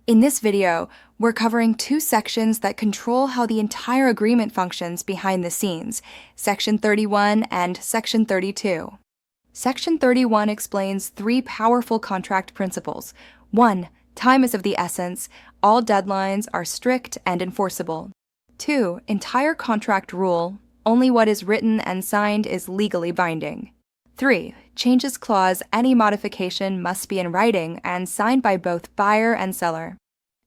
In this video, we're covering two sections that control how the entire agreement functions behind the scenes, Section 31 and Section 32. Section 31 explains three powerful contract principles. 1. Time is of the essence. All deadlines are strict and enforceable. 2. Entire contract rule. Only what is written and signed is legally binding. 3. Changes clause. Any modification must be in writing and signed by both buyer and seller.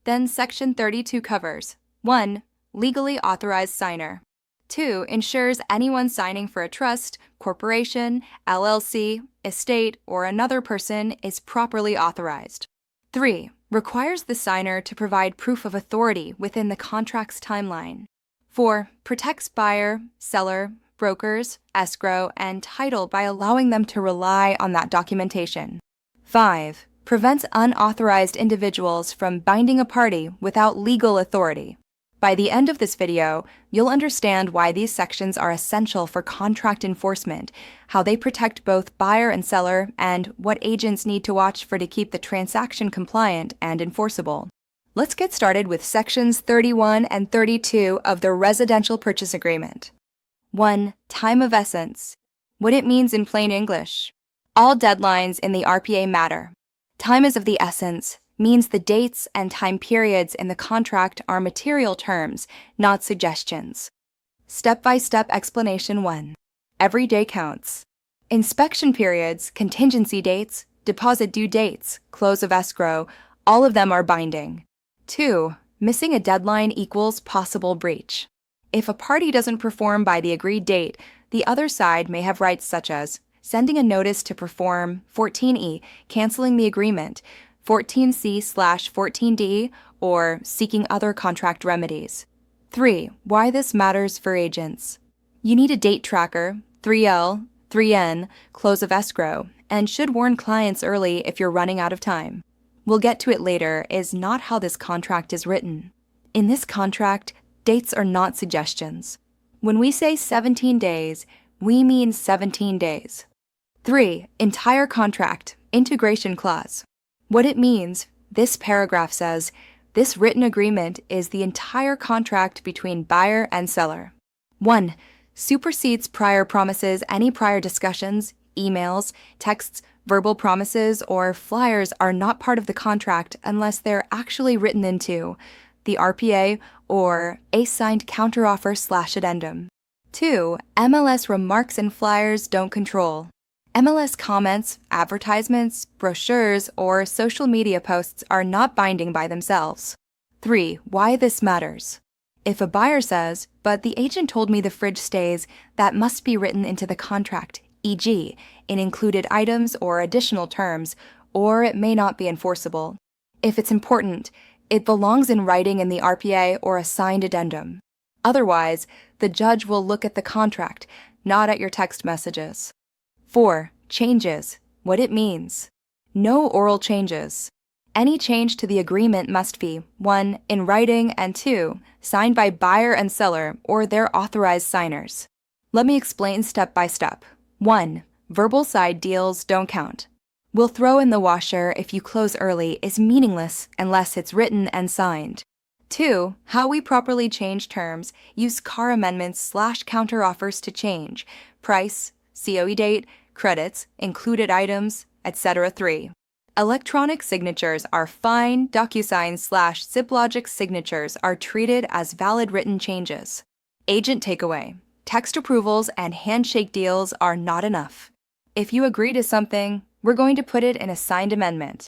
Then Section 32 covers 1. Legally authorized signer. 2. Ensures anyone signing for a trust, corporation, LLC, estate, or another person is properly authorized. 3. Requires the signer to provide proof of authority within the contract's timeline. 4. Protects buyer, seller, brokers, escrow, and title by allowing them to rely on that documentation. 5. Prevents unauthorized individuals from binding a party without legal authority. By the end of this video, you'll understand why these sections are essential for contract enforcement, how they protect both buyer and seller, and what agents need to watch for to keep the transaction compliant and enforceable. Let's get started with Sections 31 and 32 of the Residential Purchase Agreement. 1. Time of essence. What it means in plain English. All deadlines in the RPA matter. Time is of the essence means the dates and time periods in the contract are material terms, not suggestions. Step-by-step explanation 1. Every day counts. Inspection periods, contingency dates, deposit due dates, close of escrow, all of them are binding. 2. Missing a deadline equals possible breach. If a party doesn't perform by the agreed date, the other side may have rights such as sending a notice to perform, 14E, canceling the agreement, 14C/14D, or seeking other contract remedies. 3. Why this matters for agents. You need a date tracker, 3L, 3N, close of escrow, and should warn clients early if you're running out of time. We'll get to it later, is not how this contract is written. In this contract, dates are not suggestions. When we say 17 days, we mean 17 days. 3. Entire contract, integration clause. What it means, this paragraph says, this written agreement is the entire contract between buyer and seller. 1. Supersedes prior promises. Any prior discussions, emails, texts, verbal promises, or flyers are not part of the contract unless they're actually written into the RPA or a signed counteroffer/addendum. 2. MLS remarks and flyers don't control. MLS comments, advertisements, brochures, or social media posts are not binding by themselves. 3. Why this matters. If a buyer says, but the agent told me the fridge stays, that must be written into the contract, e.g., in included items or additional terms, or it may not be enforceable. If it's important, it belongs in writing in the RPA or a signed addendum. Otherwise, the judge will look at the contract, not at your text messages. 4. Changes. What it means. No oral changes. Any change to the agreement must be 1. In writing, and 2. Signed by buyer and seller or their authorized signers. Let me explain step by step. 1. Verbal side deals don't count. We'll throw in the washer if you close early is meaningless unless it's written and signed. 2. How we properly change terms. Use car amendments/counteroffers to change. Price, COE date, credits, included items, etc. 3. Electronic signatures are fine. DocuSign/ZipLogic signatures are treated as valid written changes. Agent takeaway. Text approvals and handshake deals are not enough. If you agree to something, we're going to put it in a signed amendment.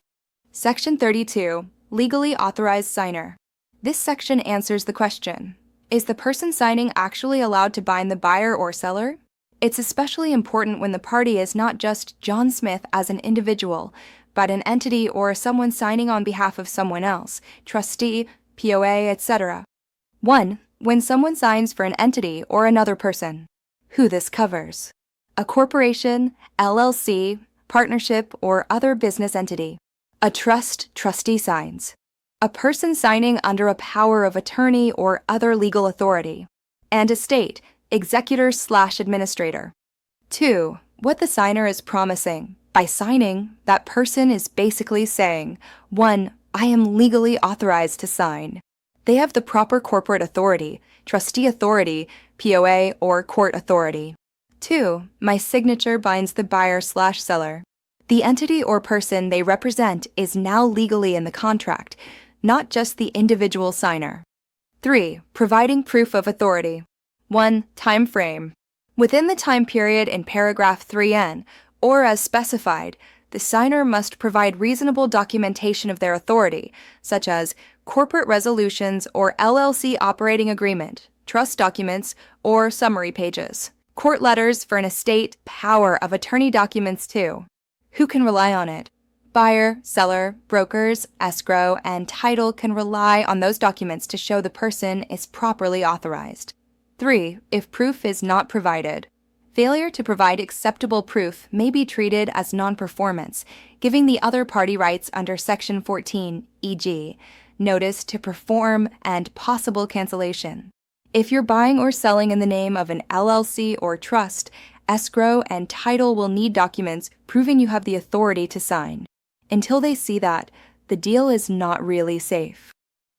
Section 32. Legally authorized signer. This section answers the question, is the person signing actually allowed to bind the buyer or seller? It's especially important when the party is not just John Smith as an individual, but an entity or someone signing on behalf of someone else, trustee, POA, etc. 1. When someone signs for an entity or another person. Who this covers. A corporation, LLC, partnership, or other business entity. A trust, trustee signs. A person signing under a power of attorney or other legal authority. And estate, executor/administrator. 2. What the signer is promising. By signing, that person is basically saying 1. I am legally authorized to sign. They have the proper corporate authority, trustee authority, POA, or court authority. 2. My signature binds the buyer/seller. The entity or person they represent is now legally in the contract, not just the individual signer. 3. Providing proof of authority. 1. Time frame. Within the time period in paragraph 3N, or as specified, the signer must provide reasonable documentation of their authority, such as corporate resolutions or LLC operating agreement, trust documents, or summary pages. Court letters for an estate, power of attorney documents too. Who can rely on it? Buyer, seller, brokers, escrow, and title can rely on those documents to show the person is properly authorized. 3. If proof is not provided. Failure to provide acceptable proof may be treated as non-performance, giving the other party rights under Section 14, e.g., notice to perform and possible cancellation. If you're buying or selling in the name of an LLC or trust, escrow and title will need documents proving you have the authority to sign. Until they see that, the deal is not really safe.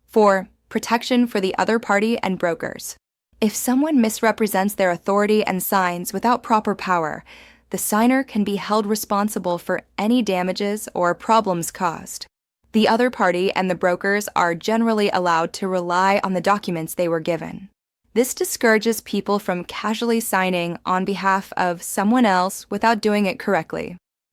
4. Protection for the other party and brokers. If someone misrepresents their authority and signs without proper power, the signer can be held responsible for any damages or problems caused. The other party and the brokers are generally allowed to rely on the documents they were given. This discourages people from casually signing on behalf of someone else without doing it correctly.